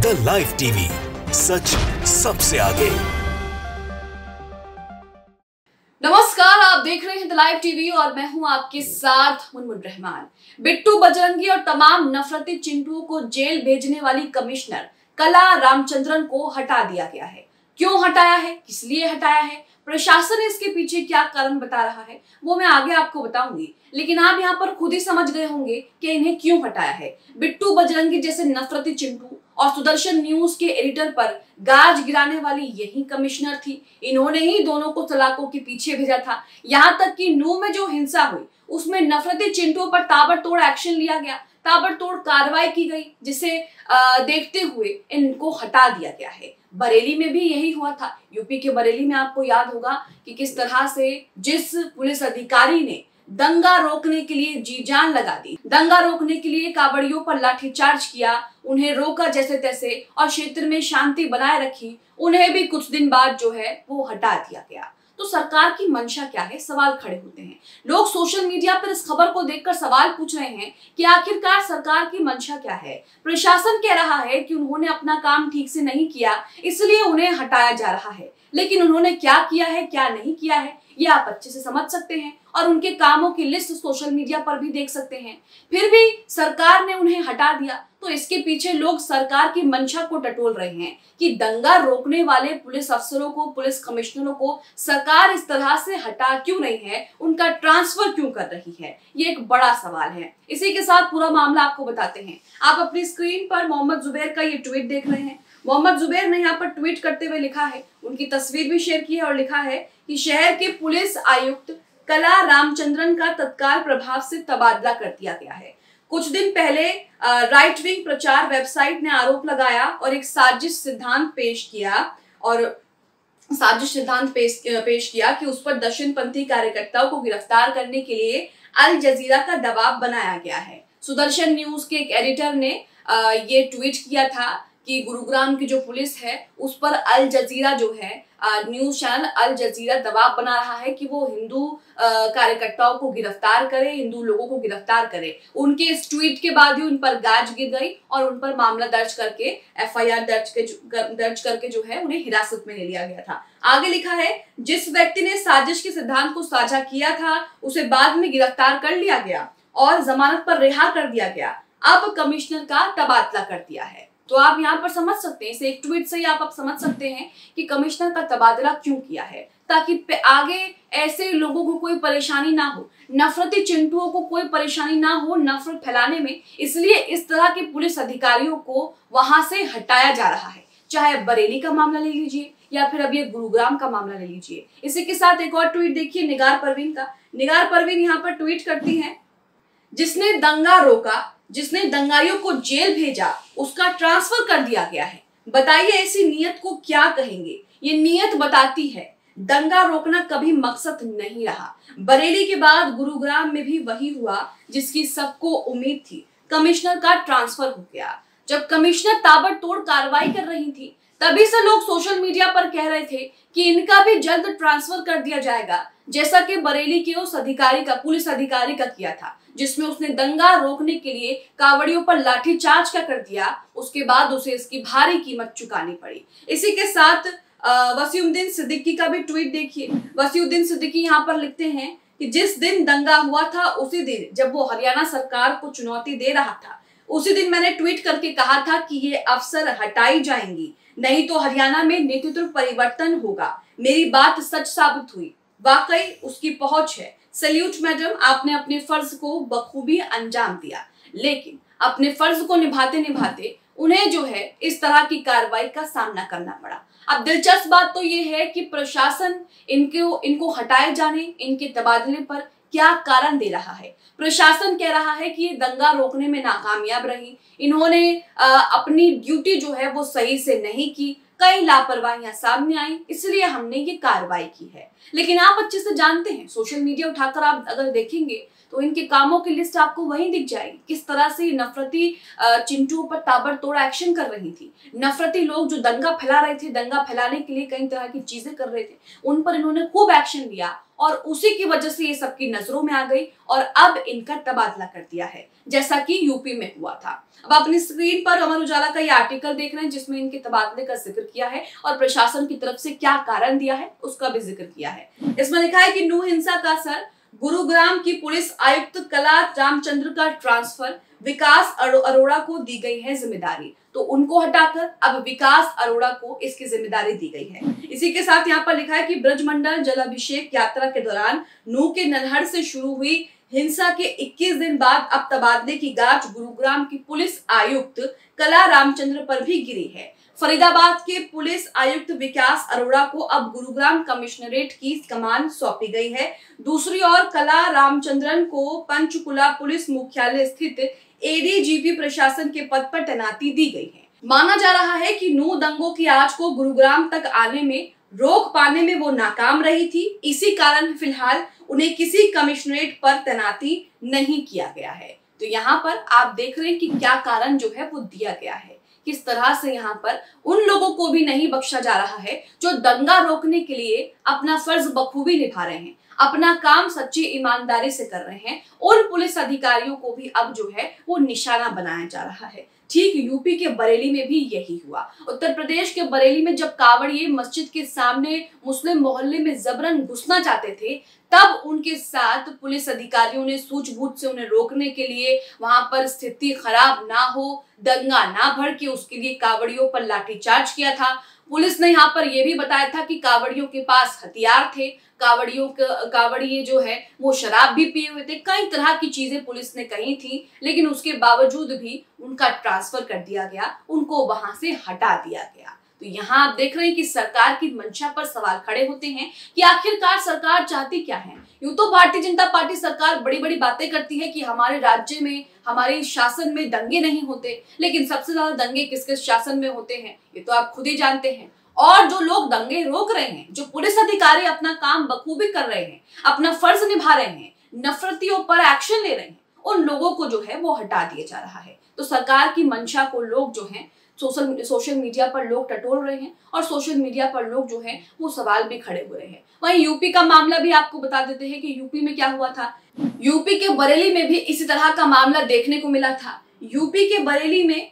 The live TV, सच सबसे आगे। नमस्कार, आप देख रहे हैं द लाइव टीवी और मैं हूं आपके साथ मुनमुन रहमान। बिट्टू बजरंगी और तमाम नफरती चिंटुओं को जेल भेजने वाली कमिश्नर कला रामचंद्रन को हटा दिया गया है। क्यों हटाया है, किस लिए हटाया है, प्रशासन इसके पीछे क्या कारण बता रहा है, वो मैं आगे आपको बताऊंगी। लेकिन आप यहाँ पर खुद ही समझ गए होंगे कि इन्हें क्यों हटाया है। बिट्टू बजरंगी जैसे नफरती चिंटू और सुदर्शन न्यूज के एडिटर पर गाज गिराने वाली यही कमिश्नर थी। इन्होंने ही दोनों को सलाखों के पीछे भेजा था। यहाँ तक कि नूह में जो हिंसा हुई उसमें नफरती चिंटुओं पर ताबड़तोड़ एक्शन लिया गया, ताबड़तोड़ कार्रवाई की गई, जिसे देखते हुए इनको हटा दिया गया है। बरेली में भी यही हुआ था। यूपी के बरेली में आपको याद होगा कि किस तरह से जिस पुलिस अधिकारी ने दंगा रोकने के लिए जी जान लगा दी, दंगा रोकने के लिए कावड़ियों पर लाठीचार्ज किया, उन्हें रोका जैसे तैसे और क्षेत्र में शांति बनाए रखी, उन्हें भी कुछ दिन बाद जो है वो हटा दिया गया। तो सरकार की मंशा क्या है, सवाल खड़े होते हैं। लोग सोशल मीडिया पर इस खबर को देखकर सवाल पूछ रहे हैं कि आखिरकार सरकार की मंशा क्या है। प्रशासन कह रहा है कि उन्होंने अपना काम ठीक से नहीं किया, इसलिए उन्हें हटाया जा रहा है। लेकिन उन्होंने क्या किया है, क्या नहीं किया है, ये आप अच्छे से समझ सकते हैं और उनके कामों की लिस्ट सोशल मीडिया पर भी देख सकते हैं। फिर भी सरकार ने उन्हें हटा दिया, तो इसके पीछे लोग सरकार की मंशा को टटोल रहे हैं कि दंगा रोकने वाले पुलिस अफसरों को, पुलिस कमिश्नरों को सरकार इस तरह से हटा क्यों रही है, उनका ट्रांसफर क्यों कर रही है। ये एक बड़ा सवाल है। इसी के साथ पूरा मामला आपको बताते हैं। आप अपनी स्क्रीन पर मोहम्मद जुबैर का ये ट्वीट देख रहे हैं। मोहम्मद जुबैर ने यहाँ पर ट्वीट करते हुए लिखा है, उनकी तस्वीर भी शेयर की है और लिखा है कि शहर के पुलिस आयुक्त कला रामचंद्रन का तत्काल प्रभाव से तबादला कर दिया गया है। कुछ दिन पहले राइट विंग प्रचार वेबसाइट ने आरोप लगाया और एक साजिश सिद्धांत पेश किया कि उस पर दक्षिणपंथी कार्यकर्ताओं को गिरफ्तार करने के लिए अल जजीरा का दबाव बनाया गया है। सुदर्शन न्यूज के एक एडिटर ने ये ट्वीट किया था कि गुरुग्राम की जो पुलिस है उस पर अल जजीरा जो है न्यूज चैनल अल जजीरा दबाव बना रहा है कि वो हिंदू कार्यकर्ताओं को गिरफ्तार करे, हिंदू लोगों को गिरफ्तार करे। उनके इस ट्वीट के बाद ही उन पर गाज गिर गई और उन पर मामला दर्ज करके एफआईआर दर्ज करके जो है उन्हें हिरासत में ले लिया गया था। आगे लिखा है, जिस व्यक्ति ने साजिश के सिद्धांत को साझा किया था उसे बाद में गिरफ्तार कर लिया गया और जमानत पर रिहा कर दिया गया। अब कमिश्नर का तबादला कर दिया है। तो आप यहाँ पर समझ सकते हैं, इस एक ट्वीट से ही आप समझ सकते हैं कि कमिश्नर का तबादला क्यों किया है, ताकि आगे ऐसे लोगों को कोई परेशानी ना हो, नफरती चिंटुओं को कोई परेशानी ना हो नफरत फैलाने में। इसलिए इस तरह के पुलिस अधिकारियों को वहां से हटाया जा रहा है। चाहे बरेली का मामला ले लीजिए या फिर अभी गुरुग्राम का मामला ले लीजिए। इसी के साथ एक और ट्वीट देखिए निगार परवीन का। निगार परवीन यहाँ पर ट्वीट करती है, जिसने दंगा रोका, जिसने दंगाइयों को जेल भेजा, उसका ट्रांसफर कर दिया गया है। बताइए ऐसी नीयत को क्या कहेंगे। ये नीयत बताती है दंगा रोकना कभी मकसद नहीं रहा। बरेली के बाद गुरुग्राम में भी वही हुआ जिसकी सबको उम्मीद थी। कमिश्नर का ट्रांसफर हो गया। जब कमिश्नर ताबड़तोड़ कार्रवाई कर रही थी तभी से लोग सोशल मीडिया पर कह रहे थे कि इनका भी जल्द ट्रांसफर कर दिया जाएगा, जैसा कि बरेली के उस अधिकारी का, पुलिस अधिकारी का किया था, जिसमें उसने दंगा रोकने के लिए कावड़ियों पर लाठीचार्ज कर दिया। उसके बाद उसे इसकी भारी कीमत चुकानी पड़ी। इसी के साथ वसीउद्दीन सिद्दीकी का भी ट्वीट देखिए। वसीउद्दीन सिद्दीकी यहाँ पर लिखते हैं कि जिस दिन दंगा हुआ था उसी दिन जब वो हरियाणा सरकार को चुनौती दे रहा था, उसी दिन मैंने ट्वीट करके कहा था कि ये अफसर हटाई जाएंगी, नहीं तो हरियाणा में नेतृत्व परिवर्तन होगा। मेरी बात सच साबित हुई, वाकई उसकी पहुंच है। सैल्यूट मैडम, आपने अपने फर्ज को बखूबी अंजाम दिया, लेकिन अपने फर्ज को निभाते निभाते उन्हें जो है इस तरह की कार्रवाई का सामना करना पड़ा। अब दिलचस्प बात तो ये है कि प्रशासन इनको हटाए जाने, इनके तबादले पर क्या कारण दे रहा है। प्रशासन कह रहा है कि ये दंगा रोकने में नाकामयाब रही, इन्होंने अपनी ड्यूटी जो है वो सही से नहीं की, कई लापरवाहियां सामने आई, इसलिए हमने ये कार्रवाई की है। लेकिन आप अच्छे से जानते हैं, सोशल मीडिया उठाकर आप अगर देखेंगे तो इनके कामों की लिस्ट आपको वहीं दिख जाएगी। किस तरह से नफरती चिंटुओं पर ताबड़तोड़ एक्शन कर रही थी। नफरती लोग जो दंगा फैला रहे थे, दंगा फैलाने के लिए कई तरह की चीजें कर रहे थे, उन पर इन्होंने खूब एक्शन लिया और उसी की वजह से ये सबकी नजरों में आ गई और अब इनका तबादला कर दिया है, जैसा कि यूपी में हुआ था। अब अपनी स्क्रीन पर अमर उजाला का ये आर्टिकल देख रहे हैं जिसमें इनके तबादले का जिक्र किया है और प्रशासन की तरफ से क्या कारण दिया है उसका भी जिक्र किया है। इसमें लिखा है कि नू हिंसा का असर, गुरुग्राम की पुलिस आयुक्त कला रामचंद्र का ट्रांसफर, विकास अरोड़ा को दी गई है जिम्मेदारी। तो उनको हटाकर अब विकास अरोड़ा को इसकी जिम्मेदारी दी गई है। इसी के साथ यहाँ पर लिखा है कि ब्रजमंडल जलाभिषेक यात्रा के दौरान नू के नलहड़ से शुरू हुई हिंसा के 21 दिन बाद अब तबादले की गाज गुरुग्राम की पुलिस आयुक्त कला रामचंद्र पर भी गिरी है। फरीदाबाद के पुलिस आयुक्त विकास अरोड़ा को अब गुरुग्राम कमिश्नरेट की कमान सौंपी गई है। दूसरी ओर कला रामचंद्रन को पंचकुला पुलिस मुख्यालय स्थित एडीजीपी प्रशासन के पद पर तैनाती दी गई है। माना जा रहा है कि नू दंगों की आग को गुरुग्राम तक आने में रोक पाने में वो नाकाम रही थी। इसी कारण फिलहाल उन्हें किसी कमिश्नरेट पर तैनाती नहीं किया गया है। तो यहाँ पर आप देख रहे हैं कि क्या कारण जो है वो दिया गया है, किस तरह से यहाँ पर उन लोगों को भी नहीं बख्शा जा रहा है जो दंगा रोकने के लिए अपना फर्ज बखूबी निभा रहे हैं, अपना काम सच्ची ईमानदारी से कर रहे हैं। उन पुलिस अधिकारियों को भी अब जो है वो निशाना बनाया जा रहा है। ठीक यूपी के बरेली में भी यही हुआ। उत्तर प्रदेश के बरेली में जब कांवड़िए मस्जिद के सामने मुस्लिम मोहल्ले में जबरन घुसना चाहते थे, तब उनके साथ पुलिस अधिकारियों ने सूझबूझ से उन्हें रोकने के लिए, वहां पर स्थिति खराब ना हो, दंगा ना भड़के, उसके लिए कांवड़ियों पर लाठीचार्ज किया था। पुलिस ने यहाँ पर यह भी बताया था कि कांवड़ियों के पास हथियार थे, कांवड़िए जो है वो शराब भी पिए हुए थे, कई तरह की चीजें पुलिस ने कही थी, लेकिन उसके बावजूद भी उनका ट्रांसफर कर दिया गया, उनको वहां से हटा दिया गया। तो यहाँ आप देख रहे हैं कि सरकार की मंशा पर सवाल खड़े होते हैं कि आखिरकार सरकार चाहती क्या है। यूं तो भारतीय जनता पार्टी सरकार बड़ी बड़ी बातें करती है कि हमारे राज्य में, हमारे शासन में दंगे नहीं होते, लेकिन सबसे ज्यादा दंगे किसके शासन में होते हैं ये तो आप खुद ही जानते हैं। और जो लोग दंगे रोक रहे हैं, जो पुलिस अधिकारी अपना काम बखूबी कर रहे हैं, अपना फर्ज निभा रहे हैं, नफरतियों पर एक्शन ले रहे हैं, उन लोगों को जो है वो हटा दिया जा रहा है। तो सरकार की मंशा को लोग जो है सोशल मीडिया पर लोग टटोल रहे हैं और सोशल मीडिया पर लोग जो है वो सवाल भी खड़े हुए हैं। वहीं यूपी का मामला भी आपको बता देते हैं कि यूपी में क्या हुआ था। यूपी के बरेली में भी इसी तरह का मामला देखने को मिला था। यूपी के बरेली में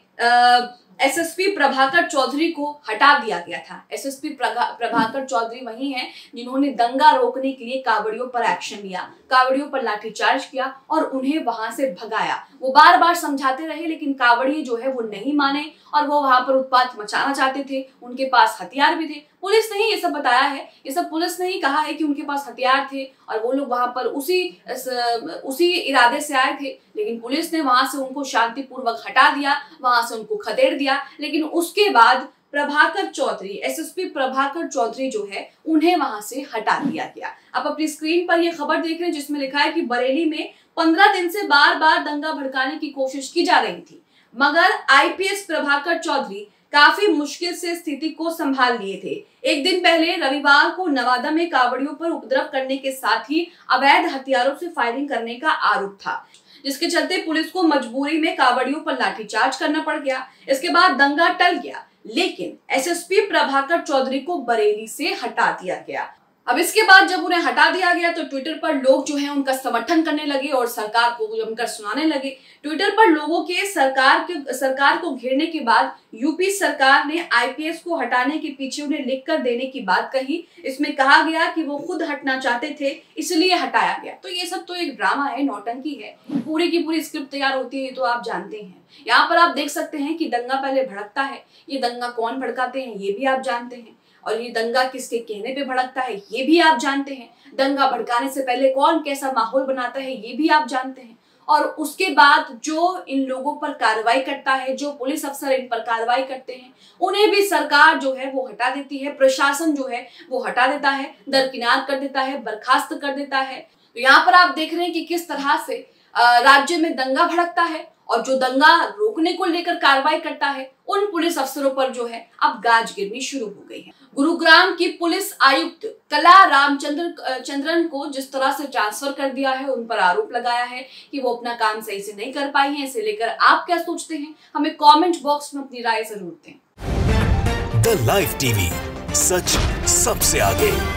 एसएसपी प्रभाकर चौधरी को हटा दिया गया था। एसएसपी प्रभाकर चौधरी वही हैं जिन्होंने दंगा रोकने के लिए कांवड़ियों पर एक्शन लिया, कांवड़ियों पर लाठीचार्ज किया और उन्हें वहां से भगाया। वो बार बार समझाते रहे, लेकिन कांवड़िए जो है वो नहीं माने और वो वहां पर उत्पात मचाना चाहते थे। उनके पास हथियार भी थे। पुलिस ने ही ये सब बताया है, ये सब पुलिस ने ही कहा है कि उनके पास हथियार थे और वो लोग वहां पर उसी इरादे से आए थे, लेकिन पुलिस ने वहां से उनको शांतिपूर्वक हटा दिया, वहां से उनको खदेड़ दिया। लेकिन उसके बाद प्रभाकर चौधरी, एसएसपी प्रभाकर चौधरी जो है उन्हें वहां से हटा दिया गया। आप अपनी स्क्रीन पर ये खबर देख रहे हैं जिसमें लिखा है कि बरेली में 15 दिन से बार बार दंगा भड़काने की कोशिश की जा रही थी, मगर आईपीएस प्रभाकर चौधरी काफी मुश्किल से स्थिति को संभाल लिए थे। एक दिन पहले रविवार को नवादा में कांवड़ियों पर उपद्रव करने के साथ ही अवैध हथियारों से फायरिंग करने का आरोप था, जिसके चलते पुलिस को मजबूरी में कांवड़ियों पर लाठीचार्ज करना पड़ गया। इसके बाद दंगा टल गया, लेकिन एसएसपी प्रभाकर चौधरी को बरेली से हटा दिया गया। अब इसके बाद जब उन्हें हटा दिया गया तो ट्विटर पर लोग जो हैं उनका समर्थन करने लगे और सरकार को जमकर सुनाने लगे। ट्विटर पर लोगों के सरकार को घेरने के बाद यूपी सरकार ने आईपीएस को हटाने के पीछे उन्हें लिखकर देने की बात कही। इसमें कहा गया कि वो खुद हटना चाहते थे, इसलिए हटाया गया। तो ये सब तो एक ड्रामा है, नौटंकी है, पूरी की पूरी स्क्रिप्ट तैयार होती है, तो आप जानते हैं। यहाँ पर आप देख सकते हैं कि दंगा पहले भड़कता है, ये दंगा कौन भड़काते हैं ये भी आप जानते हैं, और ये दंगा किसके कहने पे भड़कता है ये भी आप जानते हैं। दंगा भड़काने से पहले कौन कैसा माहौल बनाता है ये भी आप जानते हैं। और उसके बाद जो इन लोगों पर कार्रवाई करता है, जो पुलिस अफसर इन पर कार्रवाई करते हैं, उन्हें भी सरकार जो है वो हटा देती है, प्रशासन जो है वो हटा देता है, दरकिनार कर देता है, बर्खास्त कर देता है। तो यहाँ पर आप देख रहे हैं कि किस तरह से राज्य में दंगा भड़कता है और जो दंगा रोकने को लेकर कार्रवाई करता है उन पुलिस अफसरों पर जो है अब गाज गिरनी शुरू हो गई है। गुरुग्राम की पुलिस आयुक्त कला रामचंद्रन को जिस तरह से ट्रांसफर कर दिया है, उन पर आरोप लगाया है कि वो अपना काम सही से नहीं कर पाई हैं। इसे लेकर आप क्या सोचते हैं, हमें कमेंट बॉक्स में अपनी राय जरूर दें। द लाइव टीवी, सच सबसे आगे।